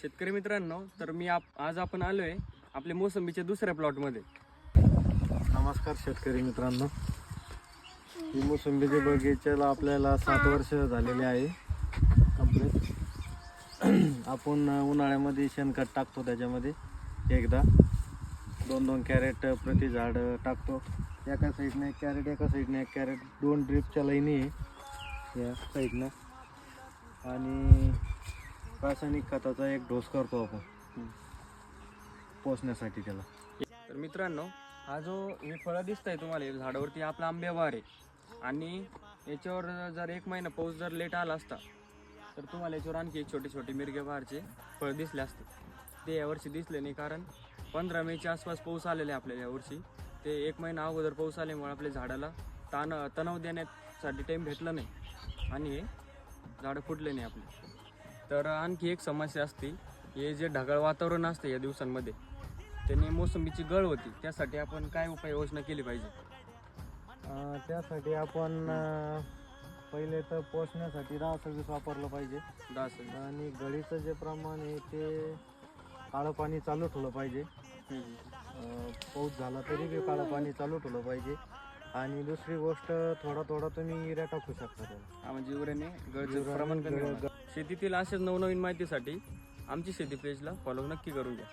शेतकरी मित्रांनो, तर आज आपण आलोय आपल्या मोसंबीच्या दुसऱ्या प्लॉटमध्ये. नमस्कार शेतकरी मित्रांनो. ही मोसंबीच्या बगीच्याला आपल्याला 7 वर्ष झालेले आहे कंप्लीट. आपण उन्हाळ्यामध्ये शेणखत टाकतो, त्याच्यामध्ये एकदा 2-2 कॅरेट प्रति झाड टाकतो. एका साईडने एक कॅरेट, एका साईडने एक कॅरेट, 2 ड्रिपच्या लाईनी आहे या साईडनं. आणि रासायनिक खताचा एक डोस करतो आपण पोसण्यासाठी त्याला. तर मित्रांनो, हा जो हे फळं दिसत आहे तुम्हाला या झाडावरती, आपला आंबेबार आहे. आणि याच्यावर जर 1 महिना पाऊस जर लेट आला असता तर तुम्हाला याच्यावर आणखी एक छोटे छोटे मिरगे बहारचे फळ दिसले असते. ते यावर्षी दिसले नाही, कारण 15 मेच्या आसपास पाऊस आलेला आहे आपल्याला यावर्षी. ते 1 महिना अगोदर पाऊस आल्यामुळे आपल्या झाडाला तणाव देण्यासाठी टाईम भेटला नाही आणि हे झाडं फुटले नाही आपले. तर आणखी एक समस्या असते, हे जे ढगाळ वातावरण असते या दिवसांमध्ये, त्याने मोसंबीची गळ होती. त्यासाठी आपण काय उपाययोजना केली पाहिजे? त्यासाठी आपण पहिले तर पोसण्यासाठी 10-26 वापरलं पाहिजे. 10 आणि गळीचं जे प्रमाण आहे ते काळं पाणी चालू ठेवलं पाहिजे. पाऊस झाला तरी बी काळं पाणी चालू ठेवलं पाहिजे. आणि दुसरी गोष्ट, थोडा तुम्ही युरिया टाकू शकता त्याला. म्हणजे युरियाने गळचं प्रमाण कमी होणार. शेतीतील अशाच नवनवीन माहितीसाठी आमची शेती पेजला फॉलो नक्की करून घ्या.